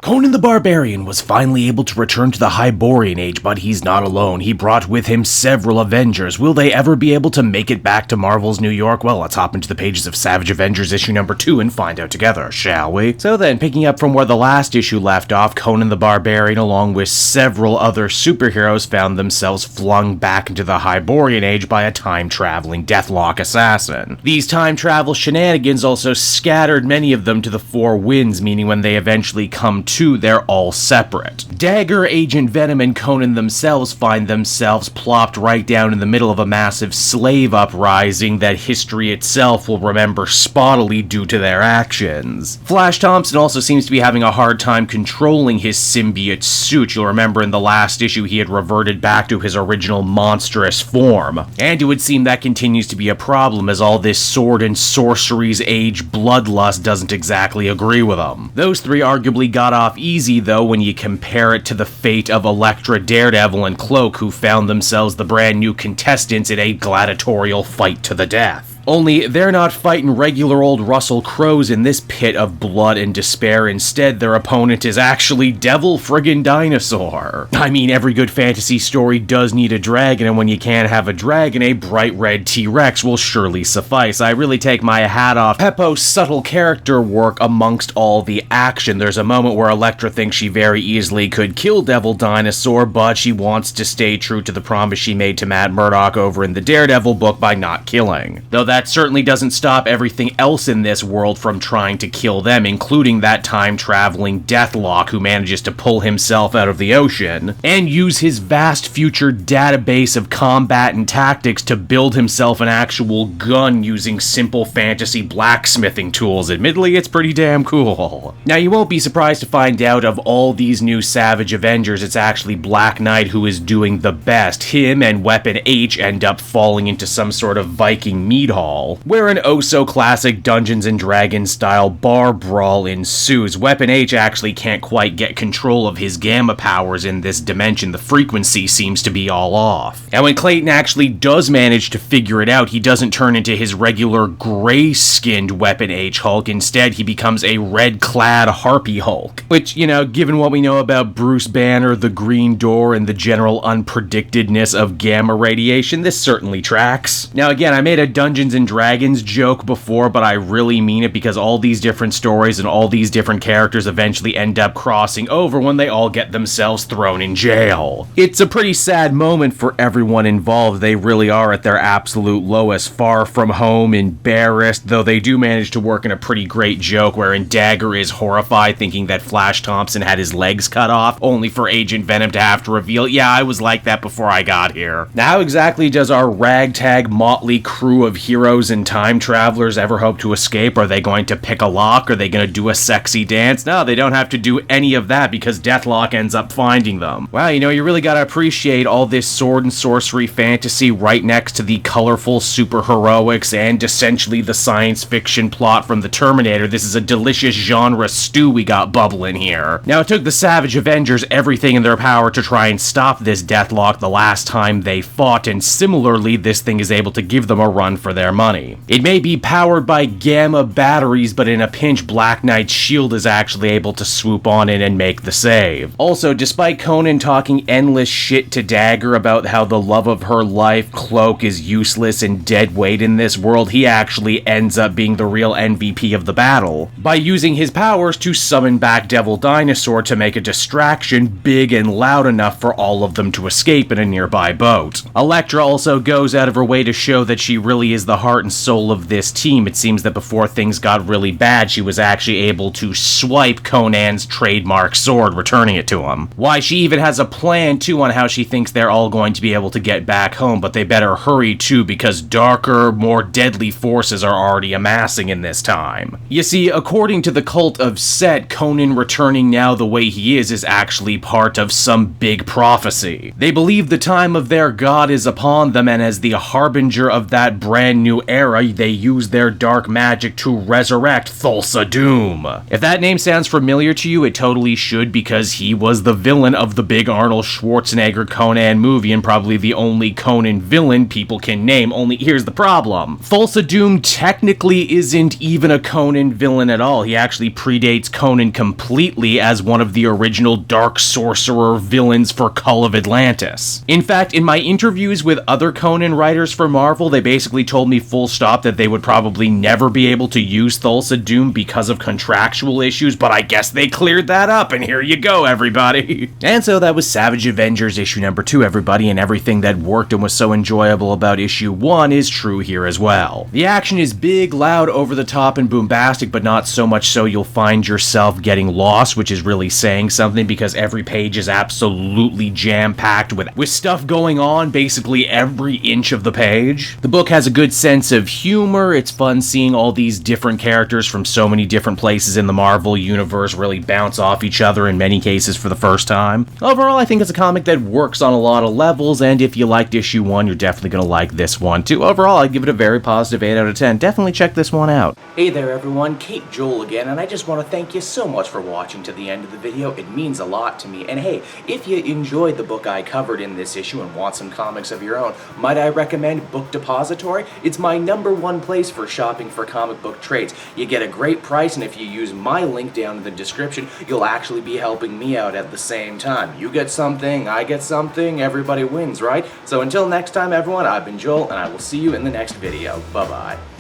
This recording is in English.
Conan the Barbarian was finally able to return to the Hyborian Age, but he's not alone. He brought with him several Avengers. Will they ever be able to make it back to Marvel's New York? Well, let's hop into the pages of Savage Avengers issue number 2 and find out together, shall we? So then, picking up from where the last issue left off, Conan the Barbarian, along with several other superheroes, found themselves flung back into the Hyborian Age by a time-traveling Deathlok assassin. These time travel shenanigans also scattered many of them to the four winds, meaning when they eventually come to, they're all separate. Dagger, Agent Venom, and Conan themselves find themselves plopped right down in the middle of a massive slave uprising that history itself will remember spottily due to their actions. Flash Thompson also seems to be having a hard time controlling his symbiote suit. You'll remember in the last issue he had reverted back to his original monstrous form, and it would seem that continues to be a problem as all this sword and sorcery's age bloodlust doesn't exactly agree with him. Those three arguably got off easy though when you compare it to the fate of Elektra, Daredevil, and Cloak, who found themselves the brand new contestants in a gladiatorial fight to the death. Only they're not fighting regular old Russell Crowes in this pit of blood and despair. Instead, their opponent is actually Devil Friggin' Dinosaur. I mean, every good fantasy story does need a dragon, and when you can't have a dragon, a bright red T-Rex will surely suffice. I really take my hat off Peppo's subtle character work amongst all the action. There's a moment where Elektra thinks she very easily could kill Devil Dinosaur, but she wants to stay true to the promise she made to Matt Murdock over in the Daredevil book by not killing. Though that certainly doesn't stop everything else in this world from trying to kill them, including that time-traveling Deathlok who manages to pull himself out of the ocean and use his vast future database of combat and tactics to build himself an actual gun using simple fantasy blacksmithing tools. Admittedly, it's pretty damn cool. Now, you won't be surprised to find out of all these new Savage Avengers, it's actually Black Knight who is doing the best. Him and Weapon H end up falling into some sort of Viking mead hall, where an oh-so-classic Dungeons & Dragons style bar brawl ensues. Weapon H actually can't quite get control of his gamma powers in this dimension. The frequency seems to be all off. And when Clayton actually does manage to figure it out, he doesn't turn into his regular gray-skinned Weapon H Hulk. Instead, he becomes a red-clad Harpy Hulk. Which, you know, given what we know about Bruce Banner, the Green Door, and the general unpredictedness of gamma radiation, this certainly tracks. Now again, I made a Dungeons & Dragons joke before, but I really mean it because all these different stories and all these different characters eventually end up crossing over when they all get themselves thrown in jail. It's a pretty sad moment for everyone involved. They really are at their absolute lowest, far from home, embarrassed, though they do manage to work in a pretty great joke wherein Dagger is horrified thinking that Flash Thompson had his legs cut off, only for Agent Venom to have to reveal, yeah, I was like that before I got here. Now, how exactly does our ragtag motley crew of heroes and time travelers ever hope to escape? Are they going to pick a lock? Are they going to do a sexy dance? No, they don't have to do any of that because Deathlok ends up finding them. Wow, you know, you really gotta appreciate all this sword and sorcery fantasy right next to the colorful superheroics and essentially the science fiction plot from the Terminator. This is a delicious genre stew we got bubbling here. Now, it took the Savage Avengers everything in their power to try and stop this Deathlok the last time they fought, and similarly, this thing is able to give them a run for their money. It may be powered by gamma batteries, but in a pinch, Black Knight's shield is actually able to swoop on in and make the save. Also, despite Conan talking endless shit to Dagger about how the love of her life, Cloak, is useless and dead weight in this world, he actually ends up being the real MVP of the battle by using his powers to summon back Devil Dinosaur to make a distraction big and loud enough for all of them to escape in a nearby boat. Elektra also goes out of her way to show that she really is the heart and soul of this team. It seems that before things got really bad, she was actually able to swipe Conan's trademark sword, returning it to him. Why, she even has a plan too on how she thinks they're all going to be able to get back home, but they better hurry too because darker, more deadly forces are already amassing in this time. You see, according to the cult of Set, Conan returning now the way he is actually part of some big prophecy. They believe the time of their god is upon them, and as the harbinger of that brand new era, they use their dark magic to resurrect Thulsa Doom. If that name sounds familiar to you, it totally should, because he was the villain of the big Arnold Schwarzenegger Conan movie, and probably the only Conan villain people can name. Only here's the problem. Thulsa Doom technically isn't even a Conan villain at all. He actually predates Conan completely as one of the original dark sorcerer villains for Call of Atlantis. In fact, in my interviews with other Conan writers for Marvel, they basically told me full stop that they would probably never be able to use Thulsa Doom because of contractual issues, but I guess they cleared that up, and here you go, everybody. And so that was Savage Avengers issue number 2, everybody, and everything that worked and was so enjoyable about issue 1 is true here as well. The action is big, loud, over the top, and bombastic, but not so much so you'll find yourself getting lost, which is really saying something, because every page is absolutely jam-packed with stuff going on basically every inch of the page. The book has a good sense of humor. It's fun seeing all these different characters from so many different places in the Marvel universe really bounce off each other in many cases for the first time. Overall, I think it's a comic that works on a lot of levels, and if you liked issue 1, you're definitely going to like this one too. Overall, I'd give it a very positive 8 out of 10. Definitely check this one out. Hey there everyone, Kate Joel again, and I just want to thank you so much for watching to the end of the video. It means a lot to me. And hey, if you enjoyed the book I covered in this issue and want some comics of your own, might I recommend Book Depository? It's my #1 place for shopping for comic book trades. You get a great price, and if you use my link down in the description, you'll actually be helping me out at the same time. You get something, I get something, everybody wins, right? So until next time everyone, I've been Joel, and I will see you in the next video. Bye-bye.